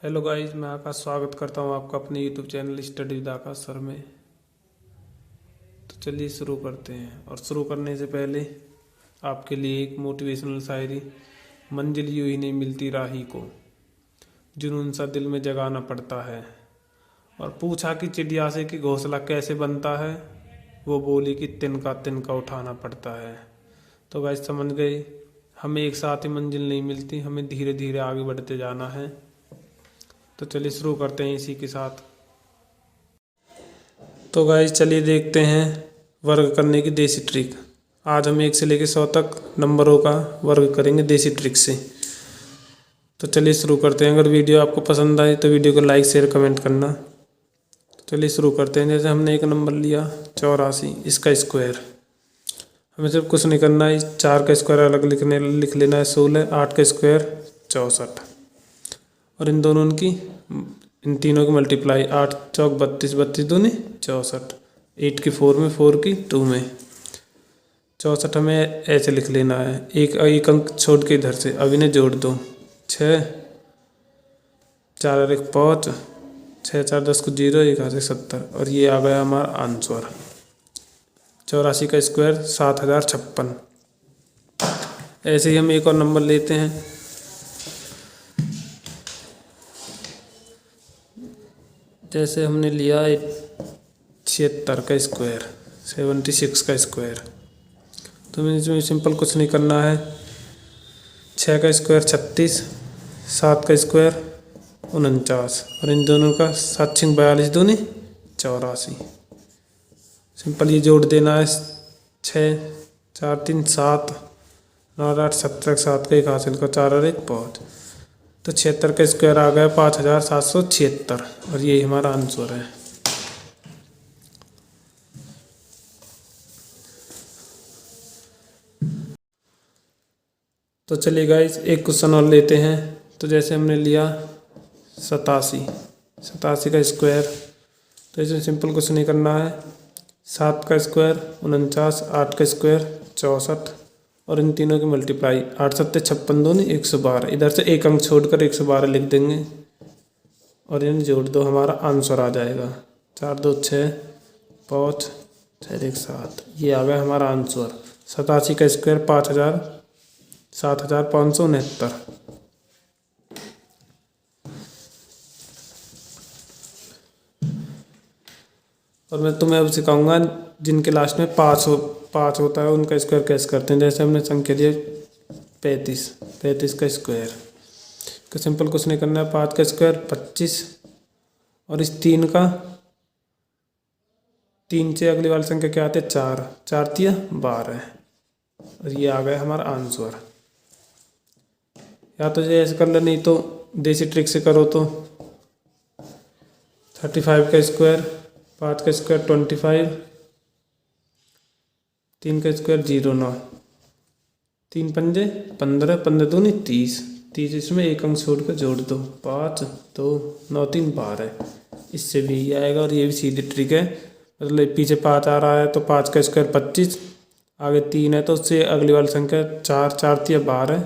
Hello guys, मैं आकाश स्वागत करता हूं आपका अपने YouTube channel study with Akash sir में। तो चलिए शुरू करते हैं। और शुरू करने से पहले आपके लिए एक मोटिवेशनल शायरी। मंजिल यूं ही नहीं मिलती राही को, जुनून सा दिल में जगाना पड़ता है। और पूछा कि चिड़िया से कि घोंसला कैसे बनता है, वो बोली कि तिनका तिनका उठाना पड़ता है। तो गाइस समझ गए, हमें एक साथ ही मंजिल नहीं मिलती, हमें धीरे धीरे आगे बढ़ते जाना है। तो चलिए शुरू करते हैं इसी के साथ। तो गाइस चलिए देखते हैं वर्ग करने की देसी ट्रिक। आज हम 1 से लेकर 100 तक नंबरों का वर्ग करेंगे देसी ट्रिक से। तो चलिए शुरू करते हैं। अगर वीडियो आपको पसंद आए तो वीडियो को लाइक शेयर कमेंट करना। तो चलिए शुरू करते हैं। जैसे हमने एक नंबर लिया 84, इसका स्क्वायर। हमें सिर्फ कुछ नहीं करना है, 4 का स्क्वायर अलग लिख लेना है 16, 8 का स्क्वायर 64, और इन दोनों की इन तीनों की मल्टीप्लाई 8 चौक 32, 32 दूनी 64, 8 की 4 में, 4 की 2 में 64। हमें ऐसे लिख लेना है, एक अंक छोड़ के इधर से अब इन्हें जोड़ दो। 6 4 और 1 5, 6 4 10 को 0, 1 से 70, और ये आ गया हमारा आंसर। 84 का स्क्वायर 7056। ऐसे ही हम एक और नंबर लेते हैं। जैसे हमने लिया 76 का स्क्वायर, 76 का स्क्वायर। तो हमें इसमें सिंपल कुछ नहीं करना है। 6 का स्क्वायर 36, 7 का स्क्वायर 49, और इन दोनों का 7 6 42 दूनी 84। सिंपल ये जोड़ देना है। 6 4 3 7, 9 8 17, 7 का 1 हासिल का 4 और 1 5। तो 76 का स्क्वायर आ गया 5776, और यही हमारा आंसर है। तो चलिए गाइस एक क्वेश्चन और लेते हैं। तो जैसे हमने लिया 87 का स्क्वायर। तो इसमें सिंपल कुछ नहीं करना है। 7 का स्क्वायर 49, 8 का स्क्वायर 64, और इन तीनों की मल्टीप्लाई 8 7 56 दूनी 112। इधर से एक अंक छोड़कर 112 लिख देंगे, और इन्हें जोड़ दो, हमारा आंसर आ जाएगा 4 2 6 5 6 1 7। ये आ गया हमारा आंसर। 87 का स्क्वायर 7569। और मैं तुम्हें अब सिखाऊंगा जिनके लास्ट में 5 होता है उनका स्क्वायर कैसे करते हैं। जैसे हमने संख्या दिया 35 का स्क्वायर। तो सिंपल कुछ नहीं करना है। 5 का स्क्वायर 25, और इस 3 का 3 से अगली वाली संख्या क्या आती है 4, 4 3 12, और ये आ गया हमारा आंसर। या तो ये ऐसे कर ले, नहीं तो देसी ट्रिक से करो तो 35 का स्क्वायर, 5 का स्क्वायर 25, 3 का स्क्वायर 0 9, 3 पंजे 15, 15 दूनी 30, इसमें एक अंक छोड़ कर जोड़ दो, 5 2 9 3 12। इससे भी ये आएगा, और ये भी सीधी ट्रिक है। मतलब पीछे 5 आ रहा है तो 5 का स्क्वायर 25, आगे 3 है तो उससे अगली वाली संख्या 4 4 3 12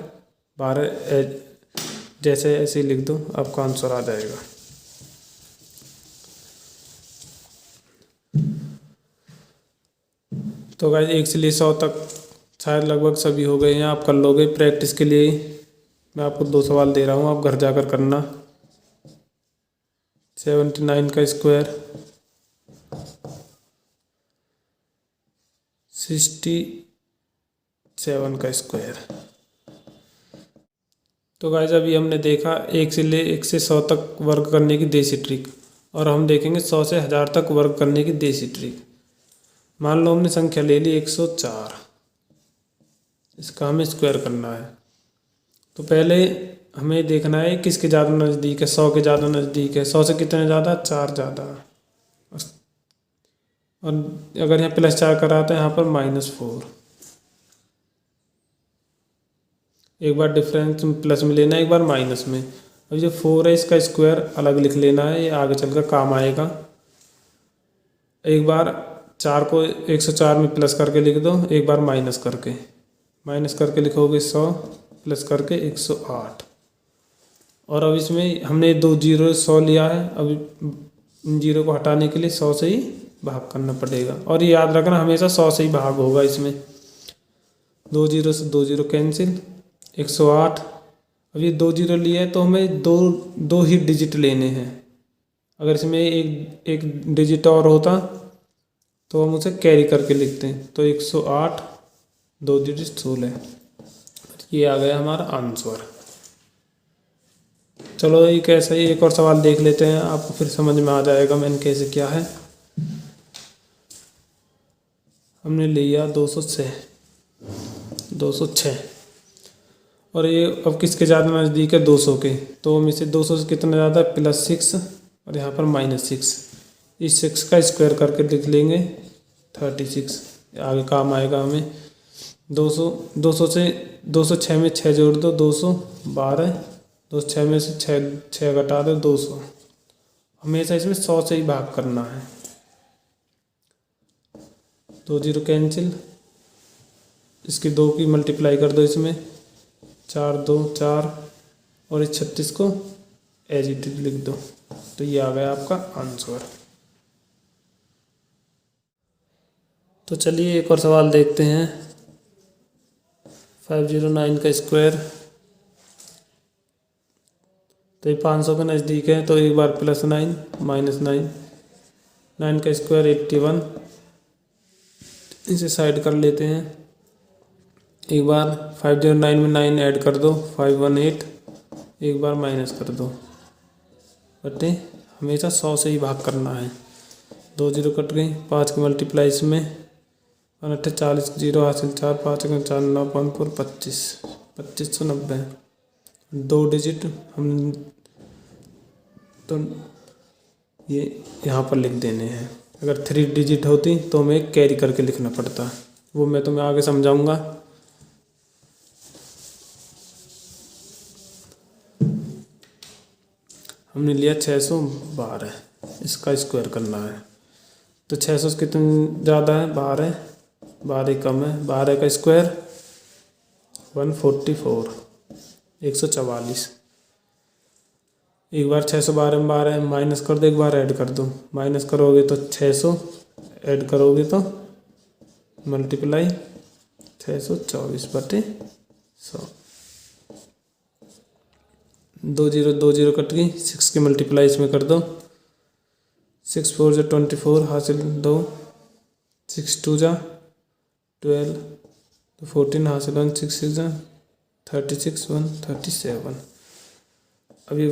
12, जैसे ऐसे ही लिख दो, आपका आंसर आ जाएगा। तो गाइस 1 से ले 100 तक शायद लगभग सभी हो गए हैं। आप कर लोगे। प्रैक्टिस के लिए मैं आपको 2 सवाल दे रहा हूँ, आप घर जाकर करना। 79 का स्क्वायर 67 का स्क्वायर। तो गाइस अभी हमने देखा 1 से 100 तक वर्ग करने की देसी ट्रिक, और हम देखेंगे 100 से 1000 तक वर्ग करने की देसी ट्रिक। मान लो हमने संख्या ले ली 104, इसका हमें स्क्वायर करना है। तो पहले हमें देखना है किसके ज़्यादा नज़दीक है। 100 के ज़्यादा नज़दीक है। 100 से कितने ज़्यादा, 4 ज़्यादा। और अगर यहाँ +4 करा तो यहाँ पर -4। एक बार डिफरेंस प्लस में लेना है, एक बार माइनस में। अब जो 4 है इसका स्क्वायर अलग लिख लेना है, ये आगे चलकर काम आएगा। एक बार 4 को 104 में प्लस करके लिख दो, एक बार माइनस करके लिखोगे 100 प्लस करके 108, और अब इसमें हमने 2 जीरो 100 लिया है, अब इन जीरो को हटाने के लिए 100 से ही भाग करना पड़ेगा। और ये याद रखना हमेशा 100 से ही भाग होगा इसमें। 2 जीरो से 2 जीरो कैंसिल, 108। अब ये 2 जीरो लिए है तो हमें दो ही डिजिट लेने हैं। अगर इसमें एक डिजिट और होता तो हम उसे कैरी करके लिखते हैं। तो 108 2 डिजिट 16, ये आ गया हमारा आंसर। चलो एक ऐसा ही एक और सवाल देख लेते हैं, आपको फिर समझ में आ जाएगा मैंने कैसे किया है। हमने लिया 206 और ये अब किसके ज़्यादा नज़दीक है 200 के, तो हम इसे 200 से कितना ज़्यादा है +6 और यहाँ पर -6, इस 6 का स्क्वायर करके लिख लेंगे 36, आगे काम आएगा हमें। 200 से 206 में 6 जोड़ दो 212, 206 में से 6 घटा दो 200। हमेशा इसमें 100 से ही भाग करना है। 2 जीरो कैंसिल, इसकी 2 की मल्टीप्लाई कर दो इसमें, 4 2 4 और इस 36 को एज इट इज लिख दो। तो ये आ गया आपका आंसर। तो चलिए एक और सवाल देखते हैं। 509 का स्क्वायर, तो ये 500 के नज़दीक है, तो एक बार +9 -9, 9 का स्क्वायर 81, इसे साइड कर लेते हैं। एक बार 509 में 9 ऐड कर दो 518, एक बार माइनस कर दो बटे हमेशा 100 से ही भाग करना है। 2 जीरो कट गई, 5 की मल्टीप्लाई इसमें 1 40 जीरो हासिल 4 5 4 9 5 4 25 2590, 2 डिजिट हम तो ये यहाँ पर लिख देने हैं। अगर 3 डिजिट होती तो हमें कैरी करके लिखना पड़ता, वो मैं तुम्हें आगे समझाऊंगा। हमने लिया 612, इसका स्क्वायर करना है। तो 600 से कितने ज़्यादा है 12, 12 कम है, 12 का स्क्वायर 144, 144। एक बार 612 में 12 माइनस कर दो, एक बार ऐड कर दो, माइनस करोगे तो 600, ऐड करोगे तो मल्टीप्लाई 624 बटे 100। 2 जीरो कट गई, 6 की मल्टीप्लाई इसमें कर दो, 6 4 जा 24 हासिल 2, 6 2 जा 12 तो 14 हासिल 1, 6 6 जा 36 1 37। अभी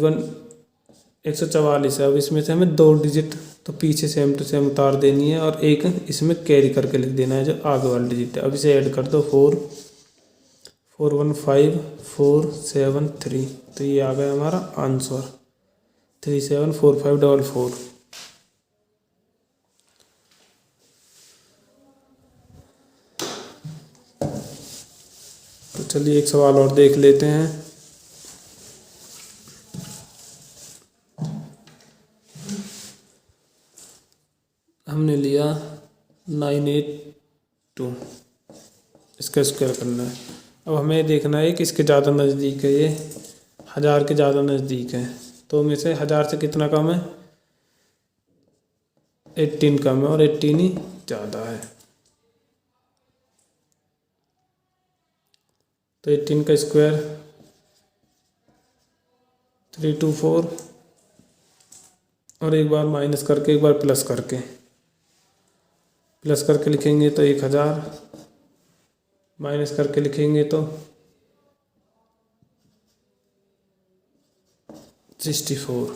144 है। अब इसमें से हमें 2 डिजिट तो पीछे सेम टू सेम उतार देनी है और एक इसमें कैरी करके लिख देना है जो आगे वाला डिजिट है। अब इसे ऐड कर दो 4 4 1 5 4 7 3, तो ये आ गया हमारा आंसर 374544। तो चलिए एक सवाल और देख लेते हैं। हमने लिया 982, इसका स्क्वायर करना है। अब हमें देखना है कि इसके ज़्यादा नज़दीक है, ये 1000 के ज़्यादा नज़दीक है, तो में से 1000 से कितना कम है 18 कम है और 18 ही ज़्यादा है। तो 18 का स्क्वायर 324 और एक बार माइनस करके एक बार प्लस करके लिखेंगे तो 1000, माइनस करके लिखेंगे तो 64,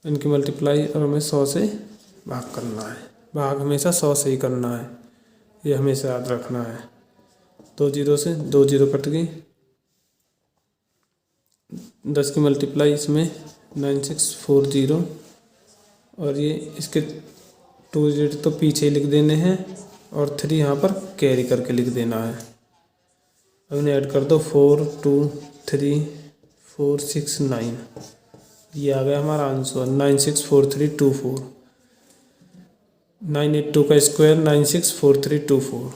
इनकी मल्टीप्लाई और हमें 100 से भाग करना है। भाग हमेशा 100 से ही करना है, ये हमेशा याद रखना है। 2 जीरो से 2 जीरो कट गई, 10 की मल्टीप्लाई इसमें 9640 और ये इसके 2 डिजिट तो पीछे लिख देने हैं और 3 यहाँ पर कैरी करके लिख देना है। अब इन्हें ऐड कर दो 4 2 3 4 6 9, ये आ गया हमारा आंसर 964324। 982 का स्क्वायर 964324।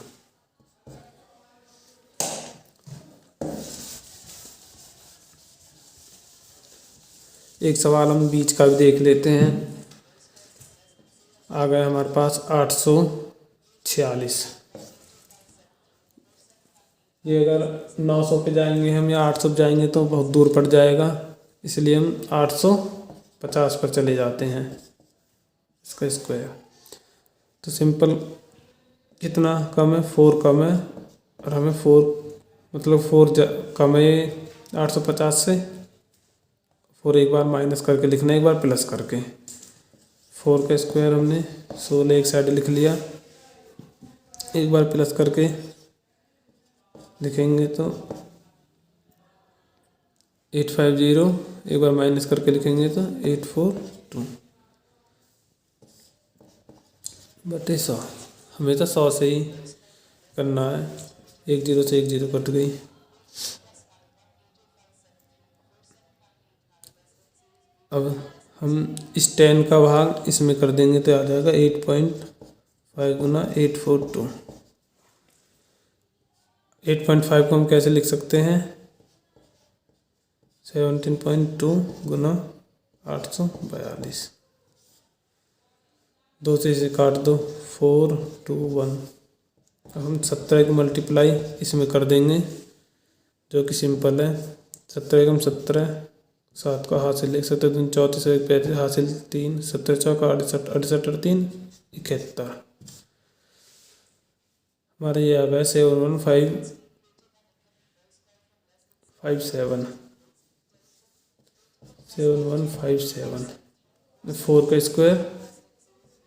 एक सवाल हम बीच का भी देख लेते हैं। आ गया हमारे पास 846। ये अगर 900 पे जाएंगे हम या 800 पे जाएंगे तो बहुत दूर पड़ जाएगा, इसलिए हम 850 पर चले जाते हैं इसका स्क्वायर। तो सिंपल कितना कम है, 4 कम है, और हमें 4 मतलब 4 कम है 850 से। 4 एक बार माइनस करके लिखना, एक बार प्लस करके। 4 का स्क्वायर हमने 16 एक साइड लिख लिया, एक बार प्लस करके लिखेंगे तो 850, एक बार माइनस करके लिखेंगे तो 842 बटे 100। हमें तो 100 से ही करना है, एक जीरो से एक जीरो कट गई। अब हम इस 10 का भाग इसमें कर देंगे तो आ जाएगा 8.5 गुना 842। 8.5 को हम कैसे लिख सकते हैं, 17.2 गुना 842। 2 से इसे काट दो, 4 2 1। अब हम 17 की मल्टीप्लाई इसमें कर देंगे जो कि सिंपल है। 17 एकम 17, 7 का हासिल 1, 17 दूनी 34, 35 हासिल 3, 17 चौका 68, 68 और 3 71। हमारे ये आ गया 7157। 7157। 4 का स्क्वायर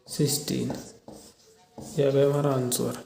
16। यह आ गया हमारा आंसर।